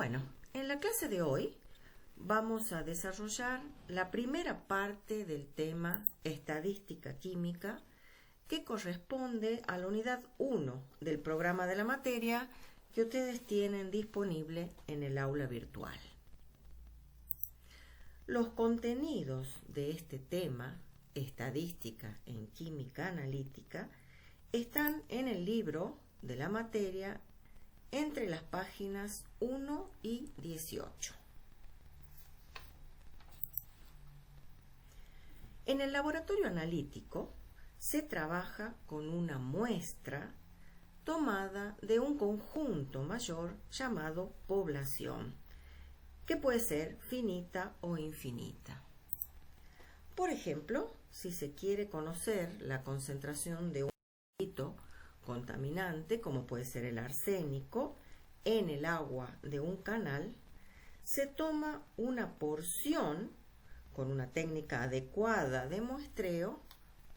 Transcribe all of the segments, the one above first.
Bueno, en la clase de hoy vamos a desarrollar la primera parte del tema Estadística Química, que corresponde a la unidad 1 del programa de la materia que ustedes tienen disponible en el aula virtual. Los contenidos de este tema, Estadística en Química Analítica, están en el libro de la materia entre las páginas 1 y 18. En el laboratorio analítico se trabaja con una muestra tomada de un conjunto mayor llamado población, que puede ser finita o infinita. Por ejemplo, si se quiere conocer la concentración de un compuesto contaminante, como puede ser el arsénico, en el agua de un canal, se toma una porción con una técnica adecuada de muestreo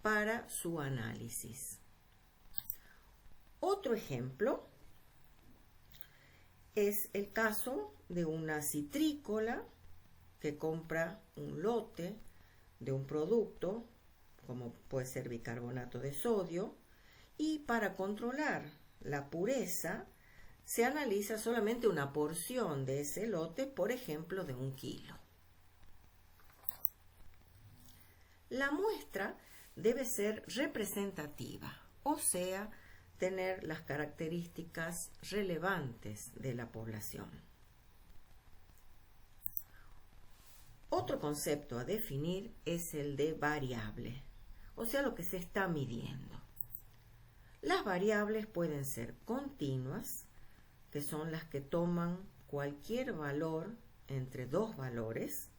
para su análisis. Otro ejemplo es el caso de una citrícola que compra un lote de un producto, como puede ser bicarbonato de sodio, y para controlar la pureza se analiza solamente una porción de ese lote, por ejemplo, de 1 kilo. La muestra debe ser representativa, o sea, tener las características relevantes de la población. Otro concepto a definir es el de variable, o sea, lo que se está midiendo. Las variables pueden ser continuas, que son las que toman cualquier valor entre dos valores.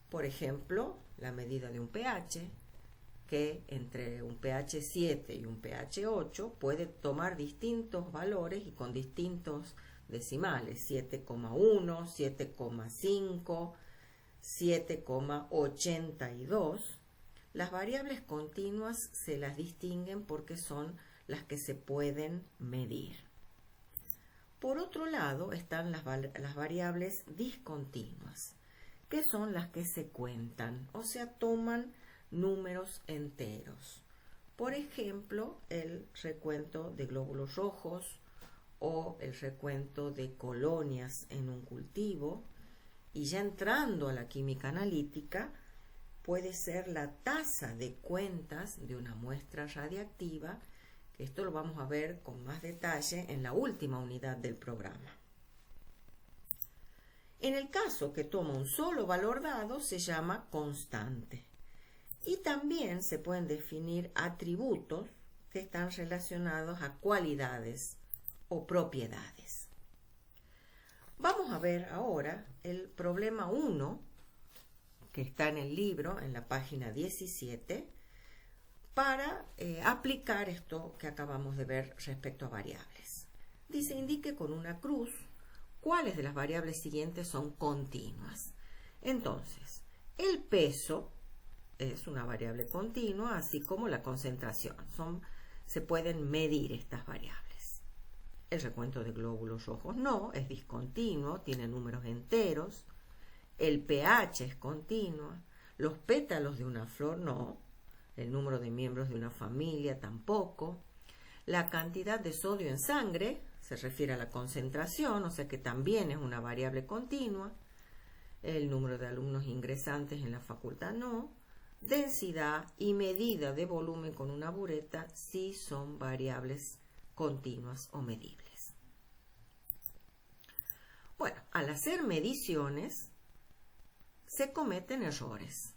Por ejemplo, la medida de un pH, que entre un pH 7 y un pH 8 puede tomar distintos valores y con distintos decimales, 7,1, 7,5, 7,82. Las variables continuas se las distinguen porque son las que se pueden medir. Por otro lado están las variables discontinuas, que son las que se cuentan, o sea, toman números enteros. Por ejemplo, el recuento de glóbulos rojos o el recuento de colonias en un cultivo. Y ya entrando a la química analítica, puede ser la tasa de cuentas de una muestra radiactiva, que esto lo vamos a ver con más detalle en la última unidad del programa. En el caso que toma un solo valor dado, se llama constante. Y también se pueden definir atributos que están relacionados a cualidades o propiedades. Vamos a ver ahora el problema 1, que está en el libro, en la página 17, para aplicar esto que acabamos de ver respecto a variables. Dice, indique con una cruz cuáles de las variables siguientes son continuas. Entonces, el peso es una variable continua, así como la concentración. Se pueden medir estas variables. El recuento de glóbulos rojos no, es discontinuo, tiene números enteros. El pH es continuo. Los pétalos de una flor no. El número de miembros de una familia tampoco. La cantidad de sodio en sangre se refiere a la concentración, o sea que también es una variable continua. El número de alumnos ingresantes en la facultad no. Densidad y medida de volumen con una bureta sí son variables continuas o medibles. Bueno, al hacer mediciones se cometen errores.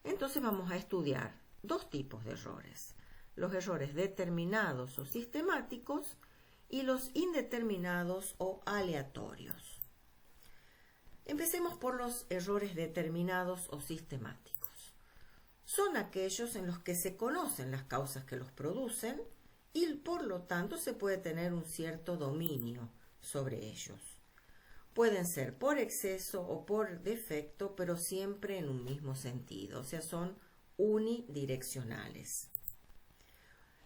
Entonces vamos a estudiar dos tipos de errores: los errores determinados o sistemáticos y los indeterminados o aleatorios. Empecemos por los errores determinados o sistemáticos. Son aquellos en los que se conocen las causas que los producen y por lo tanto se puede tener un cierto dominio sobre ellos. Pueden ser por exceso o por defecto, pero siempre en un mismo sentido, o sea, son unidireccionales.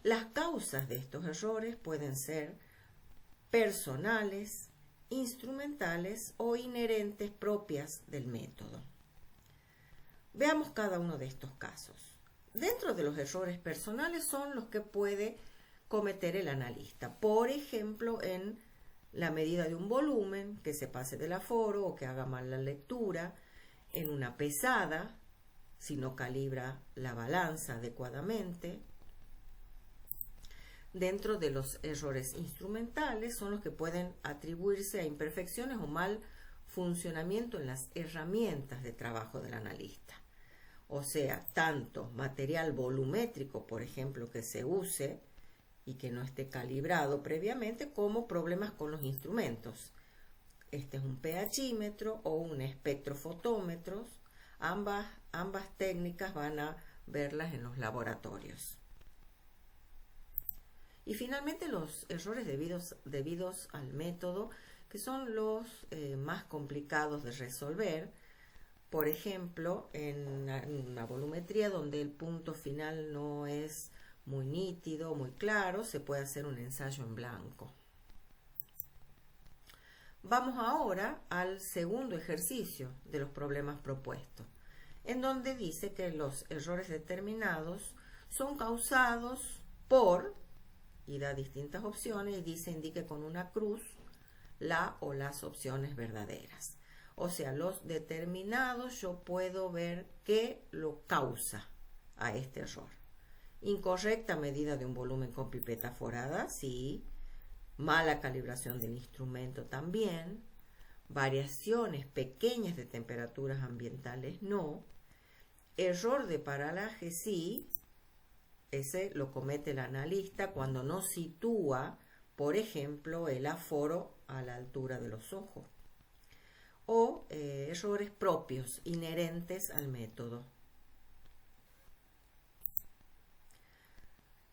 Las causas de estos errores pueden ser personales, instrumentales o inherentes propias del método. Veamos cada uno de estos casos. Dentro de los errores personales son los que puede cometer el analista. Por ejemplo, en la medida de un volumen, que se pase del aforo o que haga mal la lectura, en una pesada, si no calibra la balanza adecuadamente. Dentro de los errores instrumentales son los que pueden atribuirse a imperfecciones o mal funcionamiento en las herramientas de trabajo del analista. O sea, tanto material volumétrico, por ejemplo, que se use y que no esté calibrado previamente, como problemas con los instrumentos. Este es un pHímetro o un espectrofotómetro. Ambas técnicas van a verlas en los laboratorios. Y finalmente los errores debidos al método, que son los más complicados de resolver. Por ejemplo, en una volumetría donde el punto final no es muy nítido, muy claro, se puede hacer un ensayo en blanco. Vamos ahora al segundo ejercicio de los problemas propuestos, en donde dice que los errores determinados son causados por, y da distintas opciones, y dice indique con una cruz la o las opciones verdaderas. O sea, los determinados yo puedo ver qué lo causa a este error. Incorrecta medida de un volumen con pipeta forada, sí. Mala calibración del instrumento también. Variaciones pequeñas de temperaturas ambientales, no. Error de paralaje, sí. Ese lo comete el analista cuando no sitúa, por ejemplo, el aforo a la altura de los ojos. O errores propios, inherentes al método.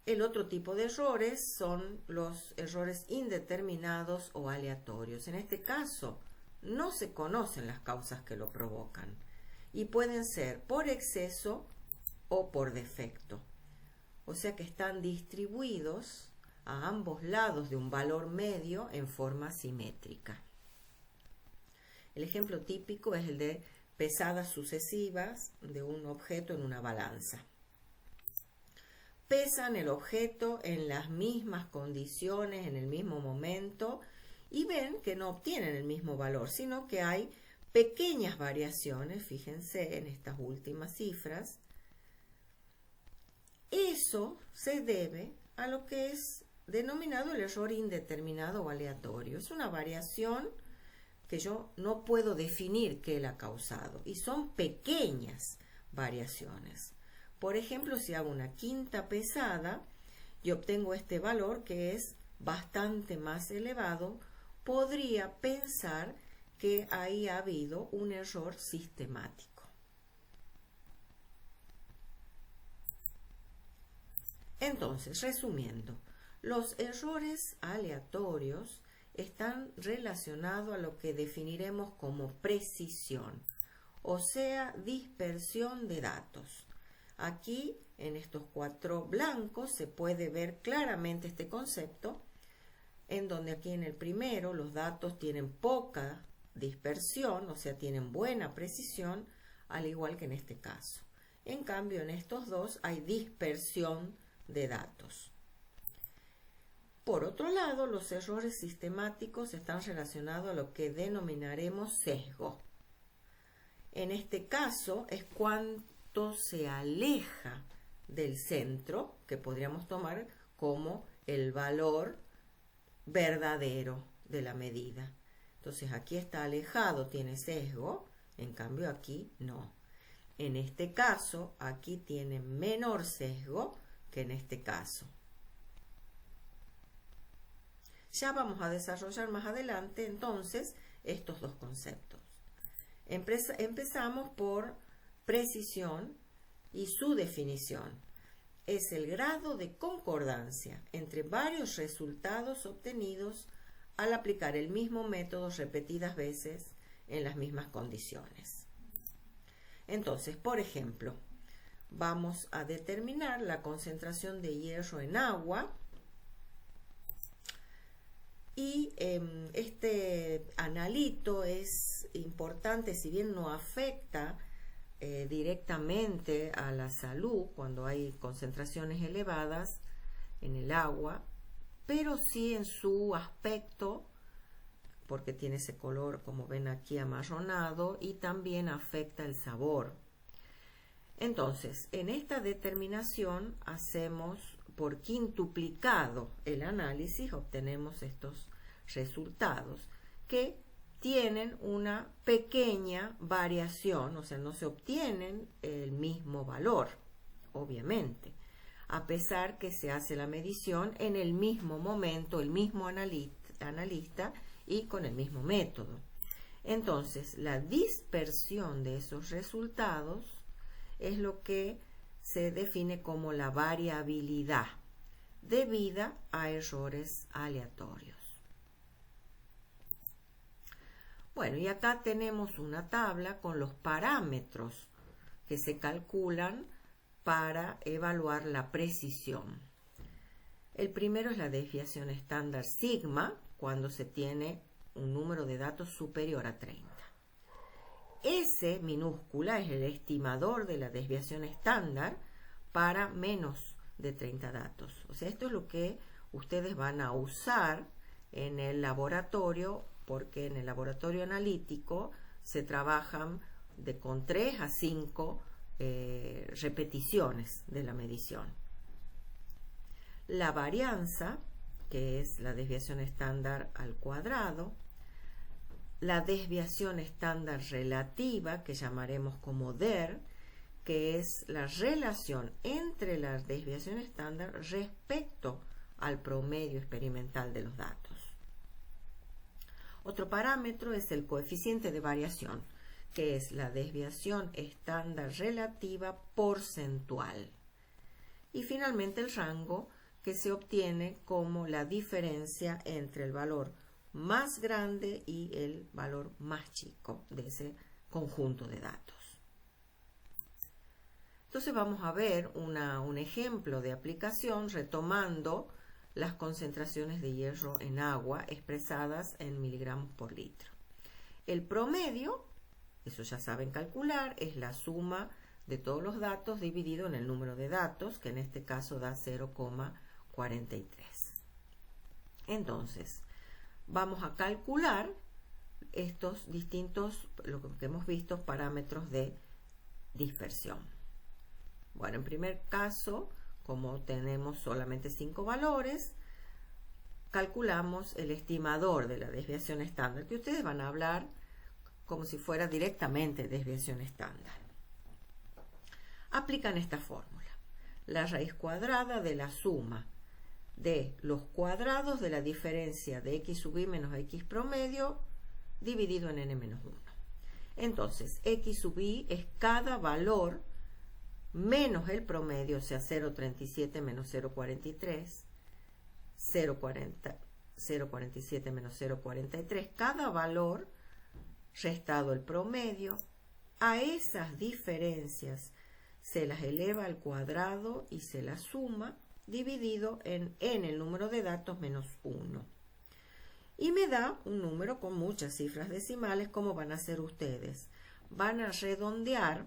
El otro tipo de errores son los errores indeterminados o aleatorios. En este caso, no se conocen las causas que lo provocan y pueden ser por exceso o por defecto. O sea que están distribuidos a ambos lados de un valor medio en forma simétrica. El ejemplo típico es el de pesadas sucesivas de un objeto en una balanza. Pesan el objeto en las mismas condiciones, en el mismo momento, y ven que no obtienen el mismo valor, sino que hay pequeñas variaciones, fíjense en estas últimas cifras. Eso se debe a lo que es denominado el error indeterminado o aleatorio. Es una variación que yo no puedo definir qué la ha causado, y son pequeñas variaciones. Por ejemplo, si hago una quinta pesada y obtengo este valor que es bastante más elevado, podría pensar que ahí ha habido un error sistemático. Entonces, resumiendo, los errores aleatorios están relacionados a lo que definiremos como precisión, o sea, dispersión de datos. Aquí, en estos cuatro blancos, se puede ver claramente este concepto, en donde aquí en el primero los datos tienen poca dispersión, o sea, tienen buena precisión, al igual que en este caso. En cambio, en estos dos hay dispersión de datos. Por otro lado, los errores sistemáticos están relacionados a lo que denominaremos sesgo. En este caso es cuánto se aleja del centro, que podríamos tomar como el valor verdadero de la medida. Entonces aquí está alejado, tiene sesgo, en cambio aquí no. En este caso, aquí tiene menor sesgo que en este caso. Ya vamos a desarrollar más adelante entonces estos dos conceptos. Empezamos por precisión y su definición. Es el grado de concordancia entre varios resultados obtenidos al aplicar el mismo método repetidas veces en las mismas condiciones. Entonces, por ejemplo, vamos a determinar la concentración de hierro en agua. Y este halito es importante, si bien no afecta directamente a la salud cuando hay concentraciones elevadas en el agua, pero sí en su aspecto, porque tiene ese color, como ven aquí, amarronado, y también afecta el sabor. Entonces, en esta determinación hacemos por quintuplicado el análisis, obtenemos estos resultados que tienen una pequeña variación, o sea, no se obtienen el mismo valor, obviamente, a pesar que se hace la medición en el mismo momento, el mismo analista y con el mismo método. Entonces, la dispersión de esos resultados es lo que se define como la variabilidad debida a errores aleatorios. Bueno, y acá tenemos una tabla con los parámetros que se calculan para evaluar la precisión. El primero es la desviación estándar sigma, cuando se tiene un número de datos superior a 30. S minúscula es el estimador de la desviación estándar para menos de 30 datos. O sea, esto es lo que ustedes van a usar en el laboratorio, porque en el laboratorio analítico se trabajan con 3 a 5 repeticiones de la medición. La varianza, que es la desviación estándar al cuadrado, la desviación estándar relativa, que llamaremos como DER, que es la relación entre la desviación estándar respecto al promedio experimental de los datos. Otro parámetro es el coeficiente de variación, que es la desviación estándar relativa porcentual. Y finalmente el rango, que se obtiene como la diferencia entre el valor más grande y el valor más chico de ese conjunto de datos. Entonces vamos a ver un ejemplo de aplicación retomando las concentraciones de hierro en agua expresadas en miligramos por litro. El promedio, eso ya saben calcular, es la suma de todos los datos dividido en el número de datos, que en este caso da 0,43. Entonces, vamos a calcular estos distintos, lo que hemos visto, parámetros de dispersión. Bueno, en primer caso, como tenemos solamente 5 valores, calculamos el estimador de la desviación estándar, que ustedes van a hablar como si fuera directamente desviación estándar. Aplican esta fórmula: la raíz cuadrada de la suma de los cuadrados de la diferencia de x sub i menos x promedio dividido en n menos 1. Entonces, x sub i es cada valor menos el promedio, o sea, 0,37 menos 0,43, 0,47 menos 0,43, cada valor restado el promedio. A esas diferencias se las eleva al cuadrado y se las suma, dividido en el número de datos menos 1. Y me da un número con muchas cifras decimales. ¿Cómo van a hacer ustedes? Van a redondear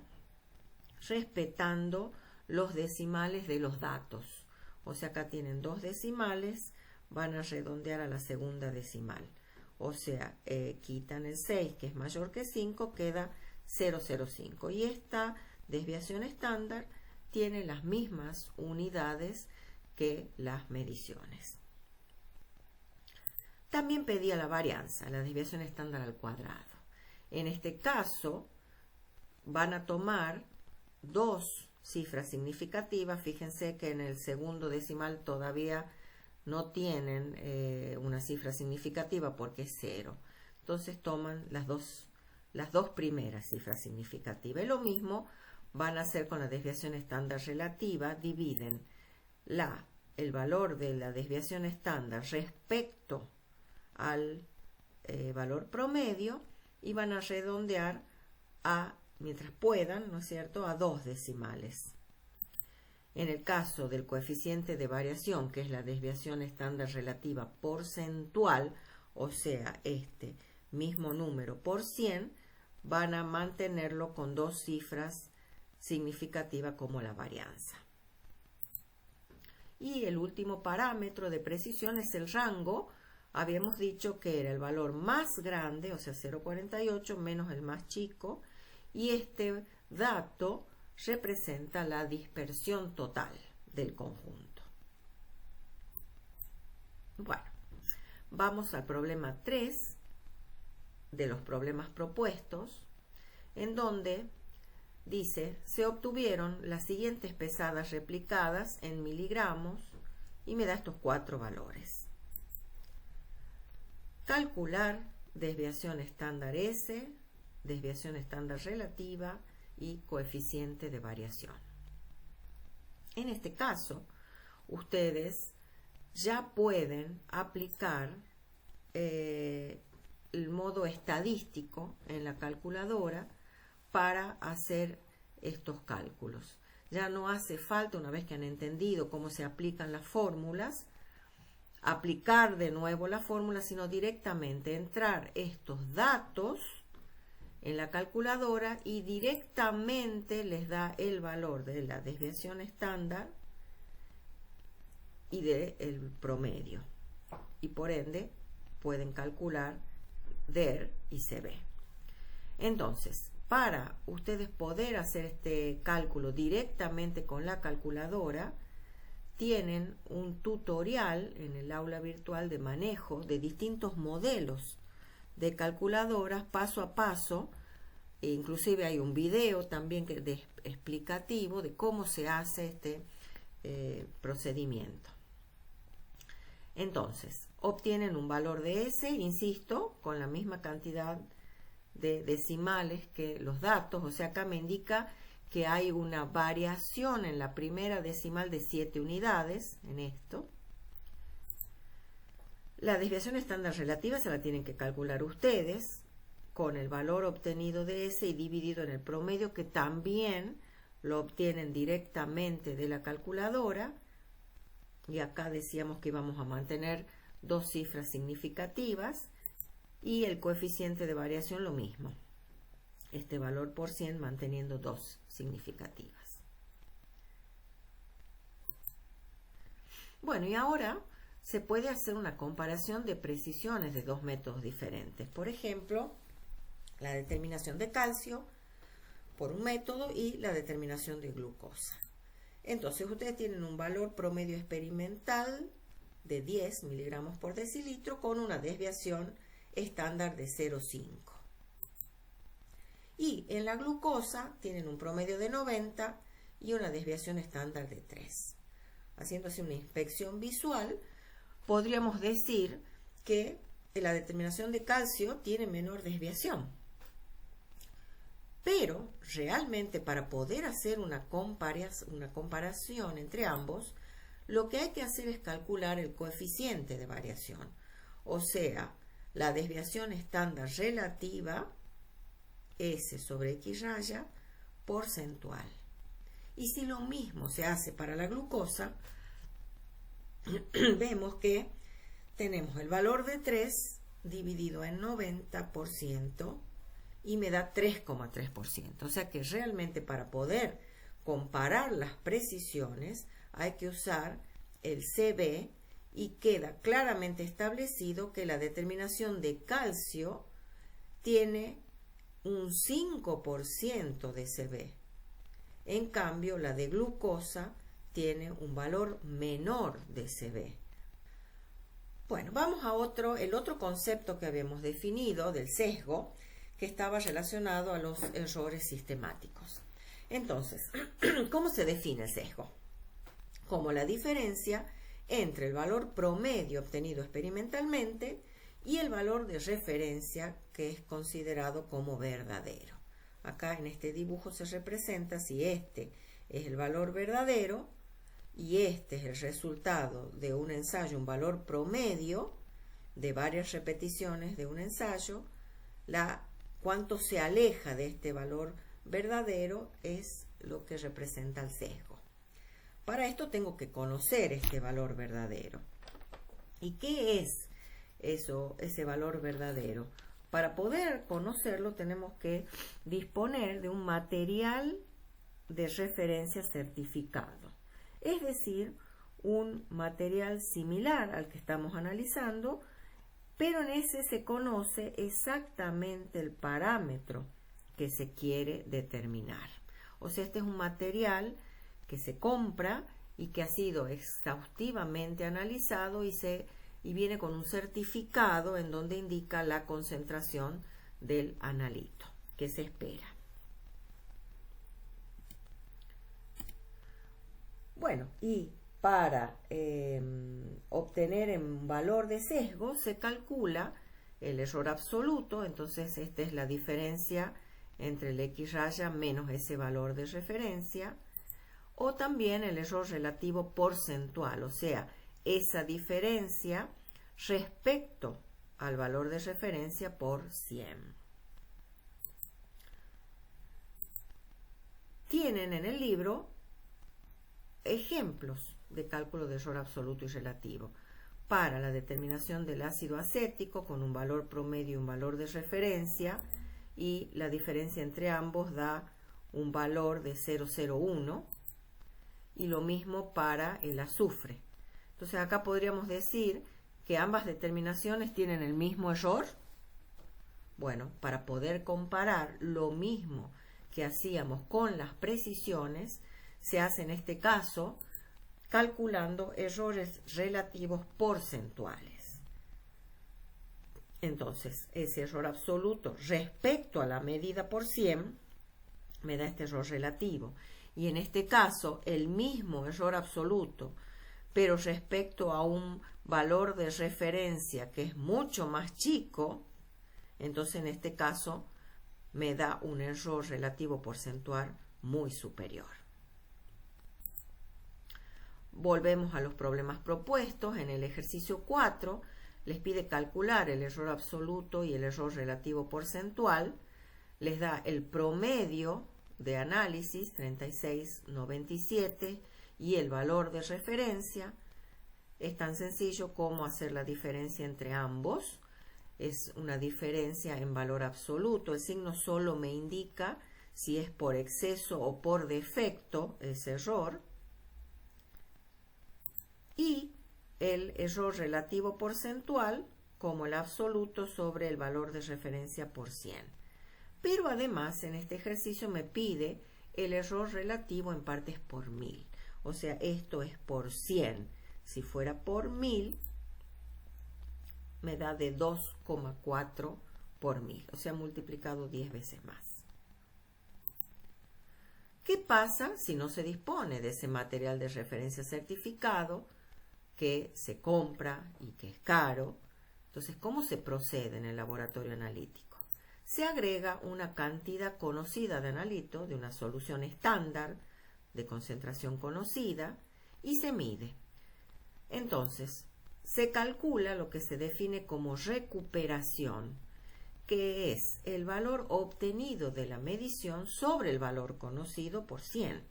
respetando los decimales de los datos. O sea, acá tienen 2 decimales, van a redondear a la segunda decimal. O sea, quitan el 6, que es mayor que 5, queda 0,05. Y esta desviación estándar tiene las mismas unidades que las mediciones. También pedía la varianza, la desviación estándar al cuadrado. En este caso, van a tomar 2 cifras significativas. Fíjense que en el segundo decimal todavía no tienen una cifra significativa porque es 0. Entonces toman las dos primeras cifras significativas. Y lo mismo van a hacer con la desviación estándar relativa. Dividen el valor de la desviación estándar respecto al valor promedio y van a redondear mientras puedan, ¿no es cierto?, a 2 decimales. En el caso del coeficiente de variación, que es la desviación estándar relativa porcentual, o sea, mismo número por 100, van a mantenerlo con dos cifras significativas como la varianza. Y el último parámetro de precisión es el rango. Habíamos dicho que era el valor más grande, o sea 0,48 menos el más chico, y este dato representa la dispersión total del conjunto. Bueno, vamos al problema 3 de los problemas propuestos, en donde dice, se obtuvieron las siguientes pesadas replicadas en miligramos y me da estos 4 valores. Calcular desviación estándar S, desviación estándar relativa y coeficiente de variación. En este caso, ustedes ya pueden aplicar el modo estadístico en la calculadora para hacer estos cálculos. Ya no hace falta, una vez que han entendido cómo se aplican las fórmulas, aplicar de nuevo la fórmula, sino directamente entrar estos datos en la calculadora y directamente les da el valor de la desviación estándar y del promedio. Y por ende pueden calcular DER y CB. Entonces, para ustedes poder hacer este cálculo directamente con la calculadora, tienen un tutorial en el aula virtual de manejo de distintos modelos de calculadoras paso a paso. E inclusive hay un video también explicativo de cómo se hace este procedimiento. Entonces, obtienen un valor de S, insisto, con la misma cantidad de decimales que los datos, o sea, acá me indica que hay una variación en la primera decimal de 7 unidades en esto. La desviación estándar relativa se la tienen que calcular ustedes con el valor obtenido de S y dividido en el promedio, que también lo obtienen directamente de la calculadora. Y acá decíamos que íbamos a mantener dos cifras significativas y el coeficiente de variación lo mismo. Este valor por 100 manteniendo dos significativas. Bueno, y ahora se puede hacer una comparación de precisiones de dos métodos diferentes. Por ejemplo, la determinación de calcio por un método y la determinación de glucosa. Entonces, ustedes tienen un valor promedio experimental de 10 miligramos por decilitro con una desviación estándar de 0,5. Y en la glucosa tienen un promedio de 90 y una desviación estándar de 3. Haciéndose una inspección visual, podríamos decir que la determinación de calcio tiene menor desviación. Pero realmente para poder hacer una comparación entre ambos, lo que hay que hacer es calcular el coeficiente de variación, o sea, la desviación estándar relativa, S sobre X raya, porcentual. Y si lo mismo se hace para la glucosa, vemos que tenemos el valor de 3 dividido en 90% y me da 3,3%. O sea que realmente para poder comparar las precisiones hay que usar el CB y queda claramente establecido que la determinación de calcio tiene un 5% de CB. En cambio, la de glucosa tiene un valor menor de CB. Bueno, vamos a el otro concepto que habíamos definido del sesgo, que estaba relacionado a los errores sistemáticos. Entonces, ¿cómo se define el sesgo? Como la diferencia entre el valor promedio obtenido experimentalmente y el valor de referencia que es considerado como verdadero. Acá en este dibujo se representa si este es el valor verdadero y este es el resultado de un ensayo, un valor promedio de varias repeticiones de un ensayo, cuánto se aleja de este valor verdadero es lo que representa el sesgo. Para esto tengo que conocer este valor verdadero. ¿Y qué es ese valor verdadero? Para poder conocerlo tenemos que disponer de un material de referencia certificado, es decir, un material similar al que estamos analizando, pero en ese se conoce exactamente el parámetro que se quiere determinar. O sea, este es un material que se compra y que ha sido exhaustivamente analizado y viene con un certificado en donde indica la concentración del analito que se espera. Bueno, y para obtener un valor de sesgo se calcula el error absoluto, entonces esta es la diferencia entre el X raya menos ese valor de referencia, o también el error relativo porcentual, o sea, esa diferencia respecto al valor de referencia por 100. Tienen en el libro ejemplos de cálculo de error absoluto y relativo para la determinación del ácido acético con un valor promedio y un valor de referencia, y la diferencia entre ambos da un valor de 0,01, y lo mismo para el azufre. Entonces acá podríamos decir que ambas determinaciones tienen el mismo error. Bueno, para poder comparar lo mismo que hacíamos con las precisiones, se hace en este caso calculando errores relativos porcentuales. Entonces, ese error absoluto respecto a la medida por 100 me da este error relativo. Y en este caso, el mismo error absoluto, pero respecto a un valor de referencia que es mucho más chico, entonces en este caso me da un error relativo porcentual muy superior. Volvemos a los problemas propuestos. En el ejercicio 4 les pide calcular el error absoluto y el error relativo porcentual. Les da el promedio de análisis 36,97 y el valor de referencia. Es tan sencillo como hacer la diferencia entre ambos. Es una diferencia en valor absoluto. El signo solo me indica si es por exceso o por defecto ese error. Y el error relativo porcentual como el absoluto sobre el valor de referencia por 100. Pero además en este ejercicio me pide el error relativo en partes por 1000. O sea, esto es por 100. Si fuera por 1000, me da de 2,4 por 1000. O sea, multiplicado 10 veces más. ¿Qué pasa si no se dispone de ese material de referencia certificado que se compra y que es caro? Entonces, ¿cómo se procede en el laboratorio analítico? Se agrega una cantidad conocida de analito de una solución estándar de concentración conocida y se mide. Entonces, se calcula lo que se define como recuperación, que es el valor obtenido de la medición sobre el valor conocido por 100.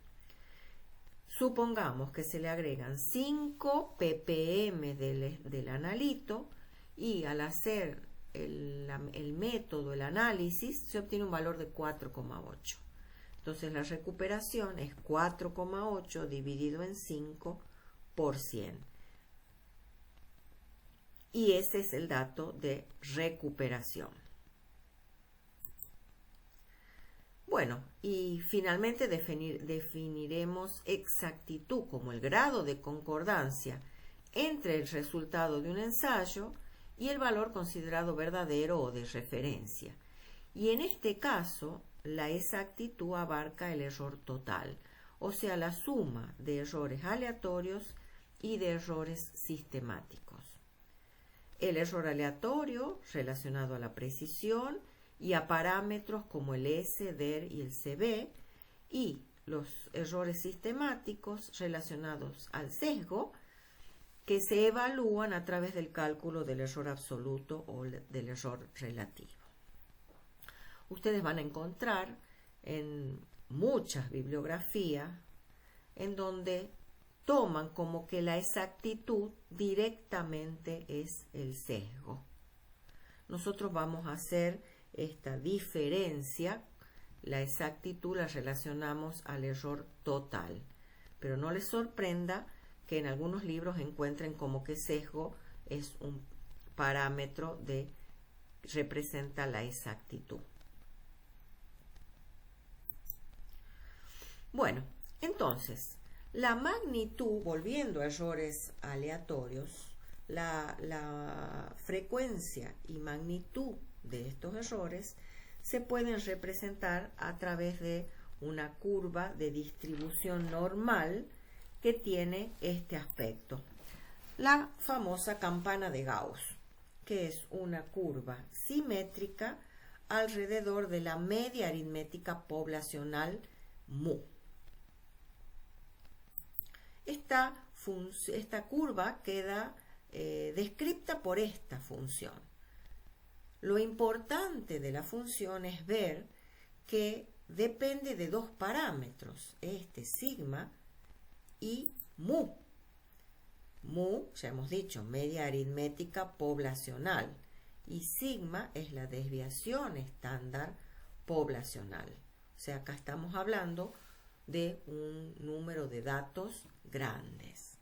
Supongamos que se le agregan 5 ppm del analito y al hacer el método, el análisis, se obtiene un valor de 4,8. Entonces la recuperación es 4,8 dividido en 5 por 100. Y ese es el dato de recuperación. Bueno, y finalmente definiremos exactitud como el grado de concordancia entre el resultado de un ensayo y el valor considerado verdadero o de referencia. Y en este caso, la exactitud abarca el error total, o sea, la suma de errores aleatorios y de errores sistemáticos. El error aleatorio relacionado a la precisión y a parámetros como el S, DER y el CB, y los errores sistemáticos relacionados al sesgo, que se evalúan a través del cálculo del error absoluto o del error relativo. Ustedes van a encontrar en muchas bibliografías en donde toman como que la exactitud directamente es el sesgo. nosotros vamos a hacer esta diferencia, la exactitud la relacionamos al error total. Pero no les sorprenda que en algunos libros encuentren como que sesgo es un parámetro de representa la exactitud. Bueno, entonces, la magnitud, volviendo a errores aleatorios, la frecuencia y magnitud de estos errores se pueden representar a través de una curva de distribución normal que tiene este aspecto. La famosa campana de Gauss, que es una curva simétrica alrededor de la media aritmética poblacional mu. Esta curva queda descrita por esta función. Lo importante de la función es ver que depende de dos parámetros, sigma y mu. Mu, ya hemos dicho, media aritmética poblacional, y sigma es la desviación estándar poblacional. O sea, acá estamos hablando de un número de datos grandes.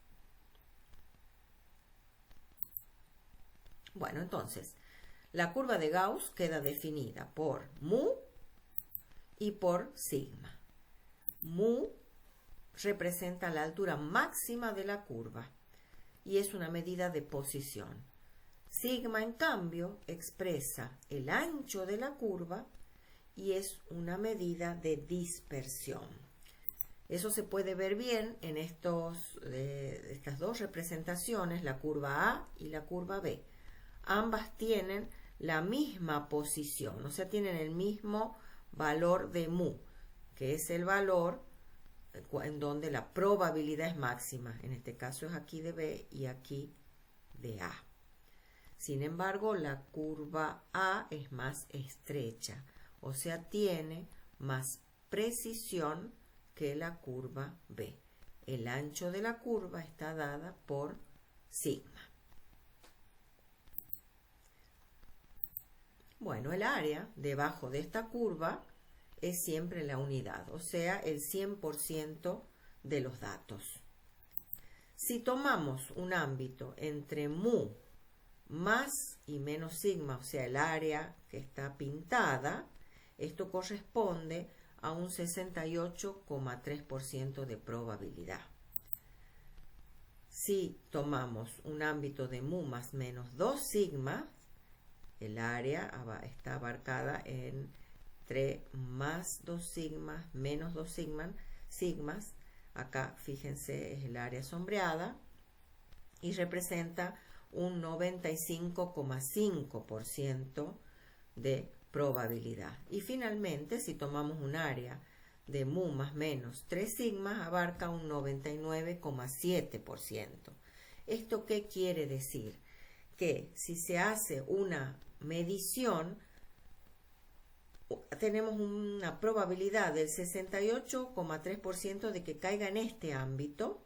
Bueno, entonces, la curva de Gauss queda definida por mu y por sigma. Mu representa la altura máxima de la curva y es una medida de posición. Sigma, en cambio, expresa el ancho de la curva y es una medida de dispersión. Eso se puede ver bien en estas dos representaciones, la curva A y la curva B. Ambas tienen la misma posición, o sea, tienen el mismo valor de mu, que es el valor en donde la probabilidad es máxima. En este caso es aquí de B y aquí de A. Sin embargo, la curva A es más estrecha, o sea, tiene más precisión que la curva B. El ancho de la curva está dada por sigma. Bueno, el área debajo de esta curva es siempre la unidad, o sea, el 100% de los datos. Si tomamos un ámbito entre mu más y menos sigma, o sea, el área que está pintada, esto corresponde a un 68,3% de probabilidad. Si tomamos un ámbito de mu más menos 2 sigma, el área está abarcada entre más 2 sigmas menos 2 sigmas. Acá, fíjense, es el área sombreada y representa un 95,5% de probabilidad. Y finalmente, si tomamos un área de mu más menos 3 sigmas, abarca un 99,7%. ¿Esto qué quiere decir? Que si se hace una medición, tenemos una probabilidad del 68,3% de que caiga en este ámbito,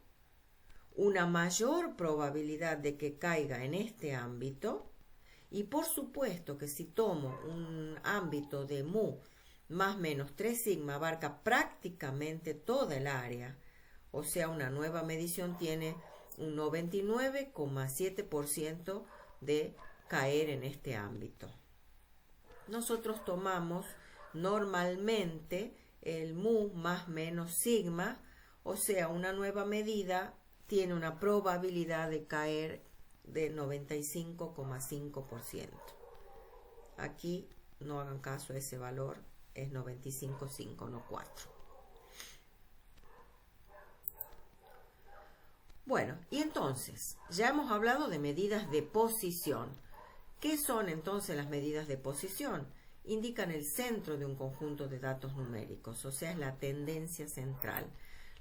una mayor probabilidad de que caiga en este ámbito, y por supuesto que si tomo un ámbito de mu más menos 3 sigma, abarca prácticamente toda el área, o sea, una nueva medición tiene un 99,7% de caer en este ámbito. Nosotros tomamos normalmente el mu más menos sigma, o sea, una nueva medida tiene una probabilidad de caer de 95,5%. Aquí no hagan caso a ese valor, es 95,5, no 4. Bueno, y entonces, ya hemos hablado de medidas de posición. ¿Qué son entonces las medidas de posición? Indican el centro de un conjunto de datos numéricos, o sea, es la tendencia central.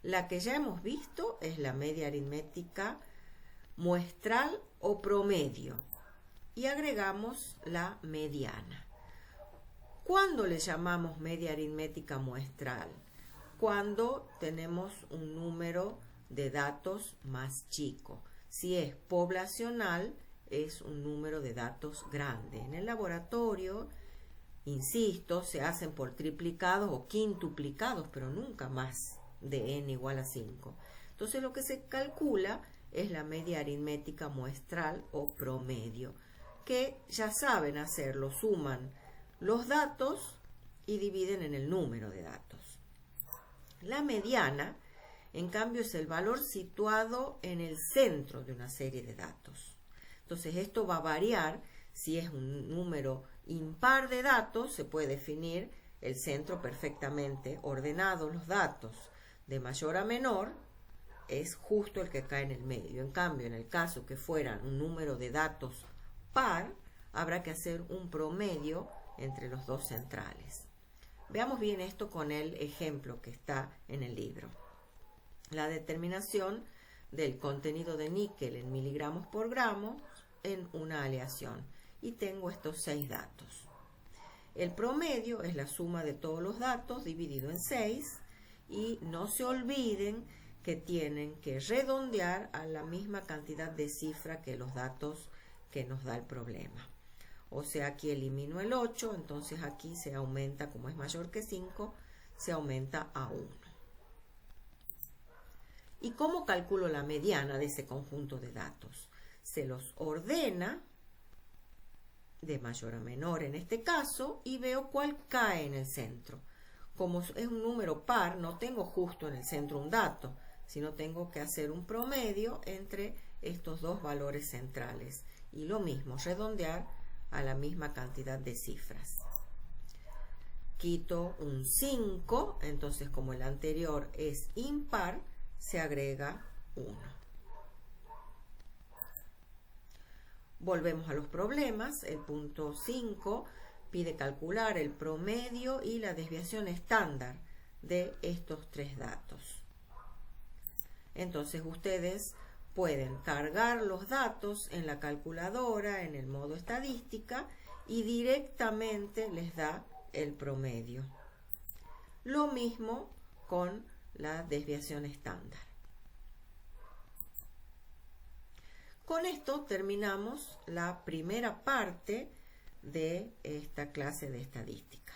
La que ya hemos visto es la media aritmética muestral o promedio. Y agregamos la mediana. ¿Cuándo le llamamos media aritmética muestral? Cuando tenemos un número de datos más chico. Si es poblacional, es un número de datos grande. En el laboratorio, insisto, se hacen por triplicados o quintuplicados, pero nunca más de n igual a 5. Entonces lo que se calcula es la media aritmética muestral o promedio, que ya saben hacerlo, suman los datos y dividen en el número de datos. La mediana, en cambio, es el valor situado en el centro de una serie de datos. Entonces esto va a variar. Si es un número impar de datos, se puede definir el centro perfectamente ordenado, los datos de mayor a menor es justo el que cae en el medio. En cambio, en el caso que fueran un número de datos par, habrá que hacer un promedio entre los dos centrales. Veamos bien esto con el ejemplo que está en el libro. La determinación del contenido de níquel en miligramos por gramo en una aleación. Y tengo estos 6 datos. El promedio es la suma de todos los datos dividido en 6 y no se olviden que tienen que redondear a la misma cantidad de cifra que los datos que nos da el problema. O sea, aquí elimino el 8, entonces aquí se aumenta, como es mayor que 5, se aumenta a 1. ¿Y cómo calculo la mediana de ese conjunto de datos? Se los ordena de mayor a menor en este caso y veo cuál cae en el centro. Como es un número par, no tengo justo en el centro un dato, sino tengo que hacer un promedio entre estos dos valores centrales. Y lo mismo, redondear a la misma cantidad de cifras. Quito un 5, entonces como el anterior es impar, se agrega 1. Volvemos a los problemas. El punto 5 pide calcular el promedio y la desviación estándar de estos 3 datos. Entonces ustedes pueden cargar los datos en la calculadora, en el modo estadística, y directamente les da el promedio. Lo mismo con la desviación estándar. Con esto terminamos la primera parte de esta clase de estadística.